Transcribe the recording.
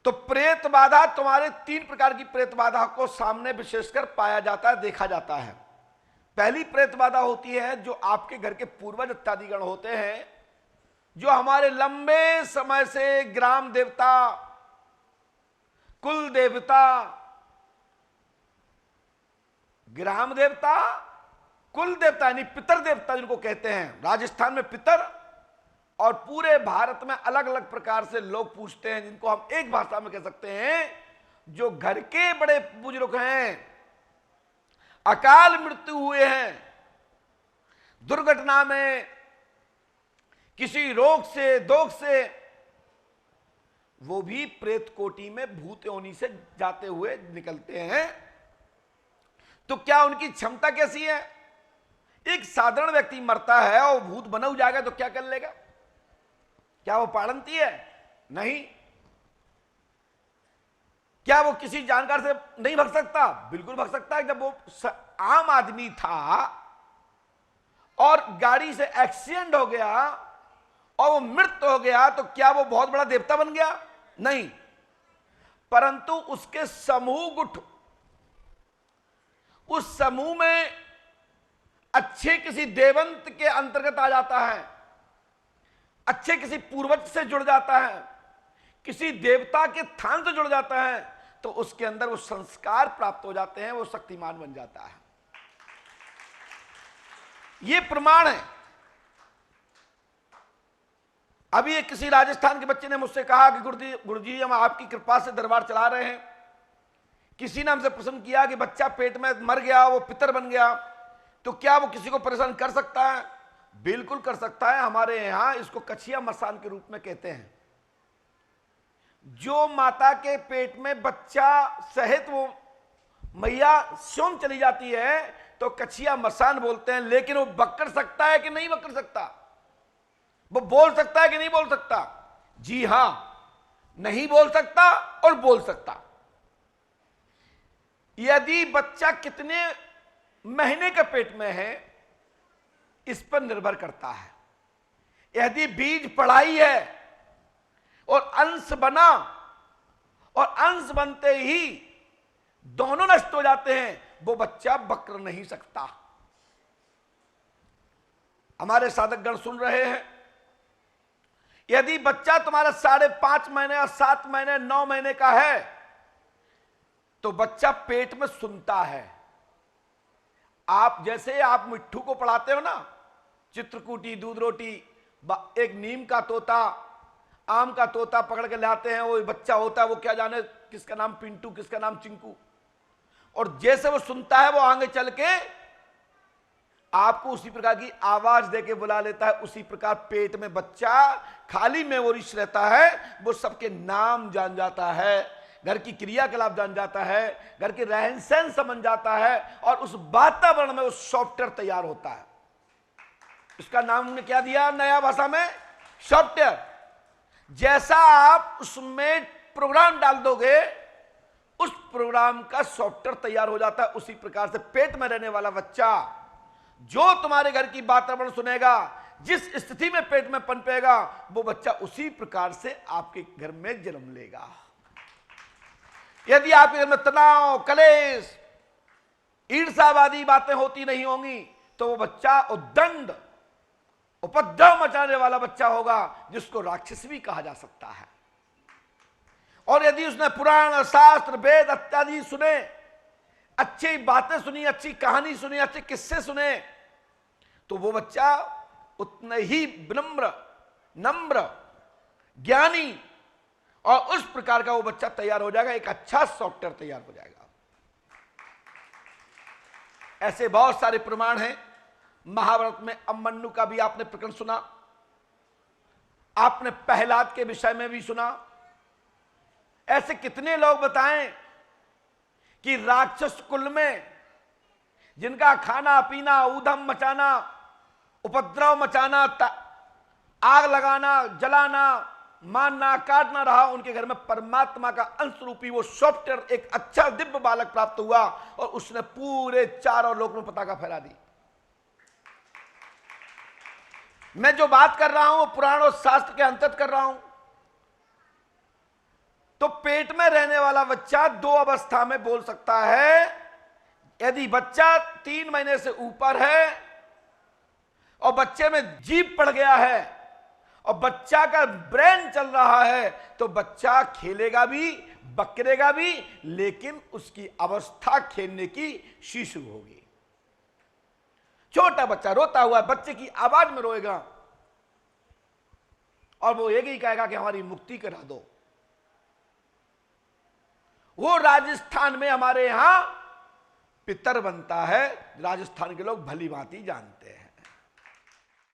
तो प्रेत बाधा तुम्हारे 3 प्रकार की प्रेत बाधा को सामने विशेषकर पाया जाता है, देखा जाता है। पहली प्रेत बाधा होती है जो आपके घर के पूर्वज इत्यादिगण होते हैं, जो हमारे लंबे समय से ग्राम देवता, कुल देवता, ग्राम देवता, कुल देवता यानी पितर देवता जिनको कहते हैं, राजस्थान में पितर और पूरे भारत में अलग अलग प्रकार से लोग पूछते हैं, जिनको हम एक भाषा में कह सकते हैं, जो घर के बड़े बुजुर्ग हैं, अकाल मृत्यु हुए हैं, दुर्घटना में, किसी रोग से, दोष से, वो भी प्रेत कोटि में भूत योनि से जाते हुए निकलते हैं। तो क्या उनकी क्षमता कैसी है? एक साधारण व्यक्ति मरता है और भूत बना हो जाएगा तो क्या कर लेगा? क्या वो पाड़ंती है? नहीं। क्या वो किसी जानकार से नहीं भग सकता? बिल्कुल भग सकता है। जब वो आम आदमी था और गाड़ी से एक्सीडेंट हो गया और वो मृत हो गया, तो क्या वो बहुत बड़ा देवता बन गया? नहीं। परंतु उसके समूह गुट, उस समूह में अच्छे किसी देवंत के अंतर्गत आ जाता है, अच्छे किसी पूर्वज से जुड़ जाता है, किसी देवता के थान से जुड़ जाता है, तो उसके अंदर वो संस्कार प्राप्त हो जाते हैं, वो शक्तिमान बन जाता है। ये प्रमाण है। अभी एक किसी राजस्थान के बच्चे ने मुझसे कहा कि गुरुजी हम आपकी कृपा से दरबार चला रहे हैं। किसी ने हमसे प्रश्न किया कि बच्चा पेट में मर गया, वो पितर बन गया, तो क्या वो किसी को परेशान कर सकता है? बिल्कुल कर सकता है। हमारे यहां इसको कछिया मसान के रूप में कहते हैं। जो माता के पेट में बच्चा सहित वो मैया स्वयं चली जाती है तो कछिया मसान बोलते हैं। लेकिन वो बक सकता है कि नहीं बक सकता? वो बोल सकता है कि नहीं बोल सकता? जी हां, नहीं बोल सकता और बोल सकता। यदि बच्चा कितने महीने के पेट में है इस पर निर्भर करता है। यदि बीज पढ़ाई है और अंश बना और अंश बनते ही दोनों नष्ट हो जाते हैं, वो बच्चा बकर नहीं सकता। हमारे साधकगण सुन रहे हैं, यदि बच्चा तुम्हारा 5.5 महीने या 7 महीने 9 महीने का है तो बच्चा पेट में सुनता है। आप जैसे आप मिट्ठू को पढ़ाते हो ना, चित्रकूटी, दूध रोटी, एक नीम का तोता, आम का तोता पकड़ के लाते हैं, वो बच्चा होता है, वो क्या जाने किसका नाम पिंटू, किसका नाम चिंकू, और जैसे वो सुनता है वो आगे चल के आपको उसी प्रकार की आवाज देके बुला लेता है। उसी प्रकार पेट में बच्चा खाली मेमोरीज रहता है, वो सबके नाम जान जाता है, घर की क्रियाकलाप जान जाता है, घर के रहन सहन समझ जाता है, और उस वातावरण में वो सॉफ्टवेयर तैयार होता है। इसका नाम हमने क्या दिया नया भाषा में? सॉफ्टवेयर। जैसा आप उसमें प्रोग्राम डाल दोगे उस प्रोग्राम का सॉफ्टवेयर तैयार हो जाता है। उसी प्रकार से पेट में रहने वाला बच्चा जो तुम्हारे घर की वातावरण सुनेगा, जिस स्थिति में पेट में पनपेगा, वो बच्चा उसी प्रकार से आपके घर में जन्म लेगा। यदि आपके घर में तनाव, कलेश, ईर्ष्यावादी बातें होती नहीं होंगी तो वो बच्चा उद्दंड, उपद्रव मचाने वाला बच्चा होगा, जिसको राक्षस भी कहा जा सकता है। और यदि उसने पुराण, शास्त्र, वेद इत्यादि सुने, अच्छी बातें सुनी, अच्छी कहानी सुनी, अच्छे किस्से सुने, तो वो बच्चा उतने ही विनम्र, नम्र, ज्ञानी और उस प्रकार का वो बच्चा तैयार हो जाएगा। एक अच्छा सॉफ्टवेयर तैयार हो जाएगा। ऐसे बहुत सारे प्रमाण हैं। महाभारत में अभिमन्यु का भी आपने प्रकरण सुना, आपने प्रहलाद के विषय में भी सुना। ऐसे कितने लोग बताएं कि राक्षस कुल में जिनका खाना पीना, ऊधम मचाना, उपद्रव मचाना, आग लगाना, जलाना, मारना, काटना रहा, उनके घर में परमात्मा का अंश रूपी वो सॉफ्टवेयर, एक अच्छा दिव्य बालक प्राप्त हुआ और उसने पूरे चारों लोक में पताका फैला दी। मैं जो बात कर रहा हूं वो पुराण और शास्त्र के अंतर्गत कर रहा हूं। तो पेट में रहने वाला बच्चा दो अवस्था में बोल सकता है। यदि बच्चा 3 महीने से ऊपर है और बच्चे में जीभ पड़ गया है और बच्चा का ब्रेन चल रहा है, तो बच्चा खेलेगा भी, बकरेगा भी, लेकिन उसकी अवस्था खेलने की शीशु होगी। छोटा बच्चा रोता हुआ बच्चे की आवाज में रोएगा और वो एक ही कहेगा कि हमारी मुक्ति करा दो। वो राजस्थान में हमारे यहां पितर बनता है, राजस्थान के लोग भली भांति जानते हैं।